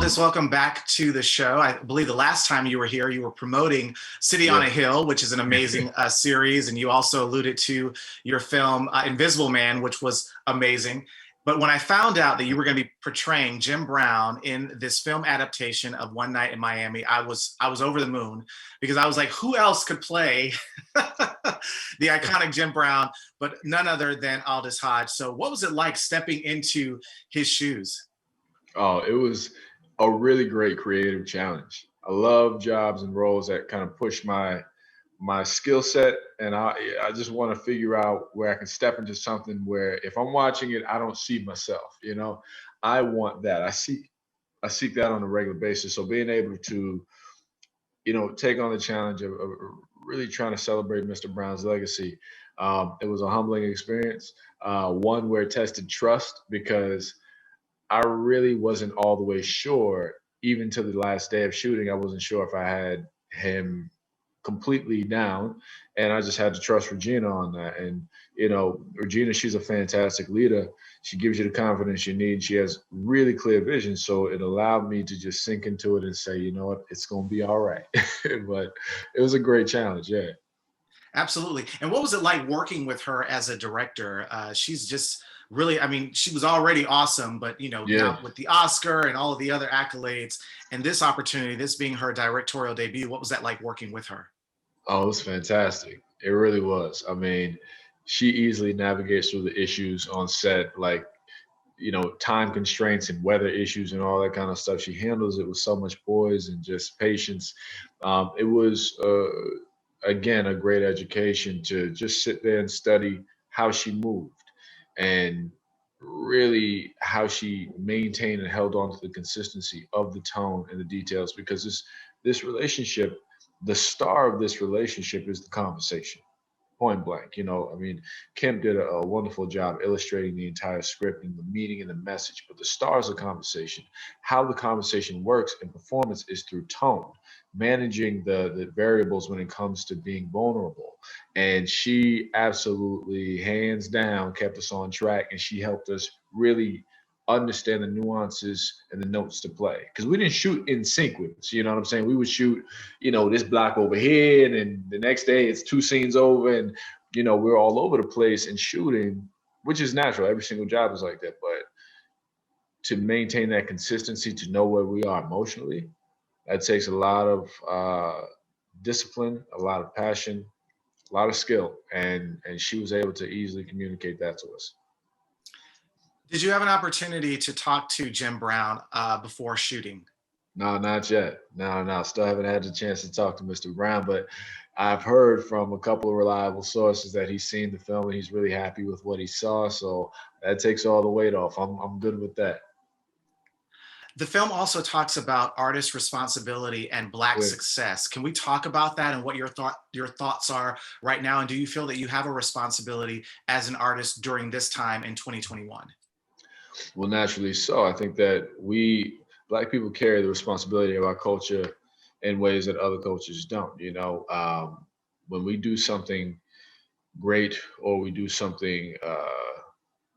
Aldis, welcome back to the show. I believe the last time you were here, you were promoting City on a Yeah. Hill, which is an amazing series. And you also alluded to your film Invisible Man, which was amazing. But when I found out that you were going to be portraying Jim Brown in this film adaptation of One Night in Miami, I was over the moon because I was like, who else could play the iconic Jim Brown, but none other than Aldis Hodge. So what was it like stepping into his shoes? Oh, it was a really great creative challenge. I love jobs and roles that kind of push my skill set, and I just want to figure out where I can step into something where if I'm watching it, I don't see myself. I want that. I seek that on a regular basis. So being able to take on the challenge of really trying to celebrate Mr. Brown's legacy, it was a humbling experience. One where it tested trust because I really wasn't all the way sure, even to the last day of shooting. I wasn't sure if I had him completely down, and I just had to trust Regina on that. And Regina, she's a fantastic leader. She gives you the confidence you need. She has really clear vision, so it allowed me to just sink into it and say, you know what, it's gonna be all right. But it was a great challenge, yeah. Absolutely. And what was it like working with her as a director? She's just really, I mean, she was already awesome, but Yeah. now with the Oscar and all of the other accolades and this opportunity, this being her directorial debut, what was that like working with her? Oh, it was fantastic. It really was. I mean, she easily navigates through the issues on set, like, time constraints and weather issues and all that kind of stuff. She handles it with so much poise and just patience. It was, again, a great education to just sit there and study how she moved and really how she maintained and held on to the consistency of the tone and the details, because this relationship, the star of this relationship is the conversation, point blank. I mean, Kim did a wonderful job illustrating the entire script and the meaning and the message, but the stars of conversation, how the conversation works and performance is through tone, managing the variables when it comes to being vulnerable. And she absolutely, hands down, kept us on track, and she helped us really understand the nuances and the notes to play, because we didn't shoot in sequence. You know what I'm saying? We would shoot, this block over here, and then the next day it's two scenes over, and we're all over the place and shooting, which is natural. Every single job is like that. But to maintain that consistency, to know where we are emotionally, that takes a lot of discipline, a lot of passion, a lot of skill, and she was able to easily communicate that to us. Did you have an opportunity to talk to Jim Brown before shooting? No, not yet. No, no, still haven't had the chance to talk to Mr. Brown, but I've heard from a couple of reliable sources that he's seen the film and he's really happy with what he saw. So that takes all the weight off. I'm good with that. The film also talks about artist responsibility and Black Good. success. Can we talk about that and what your thoughts are right now? And do you feel that you have a responsibility as an artist during this time in 2021? Well, naturally so. I think that we, Black people, carry the responsibility of our culture in ways that other cultures don't. When we do something great or we do something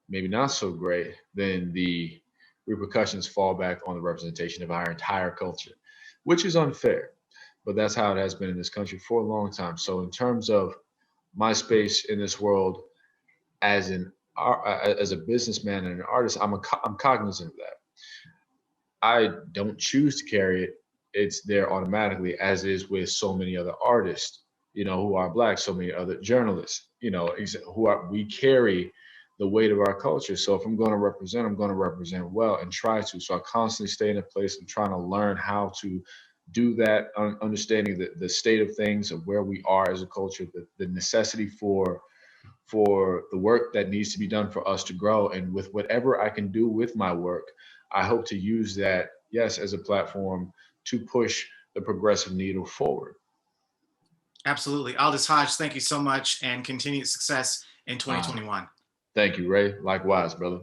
maybe not so great, then the repercussions fall back on the representation of our entire culture, which is unfair. But that's how it has been in this country for a long time. So, in terms of my space in this world as as a businessman and an artist, I'm cognizant of that. I don't choose to carry it. It's there automatically, as is with so many other artists, who are Black, so many other journalists, we carry the weight of our culture. So if I'm going to represent well and try to. So I constantly stay in a place of trying to learn how to do that, understanding the state of things of where we are as a culture, the necessity for the work that needs to be done for us to grow. And with whatever I can do with my work, I hope to use that, yes, as a platform to push the progressive needle forward. Absolutely. Aldis Hodge, thank you so much and continued success in Uh, 2021. Thank you, Ray. Likewise, brother.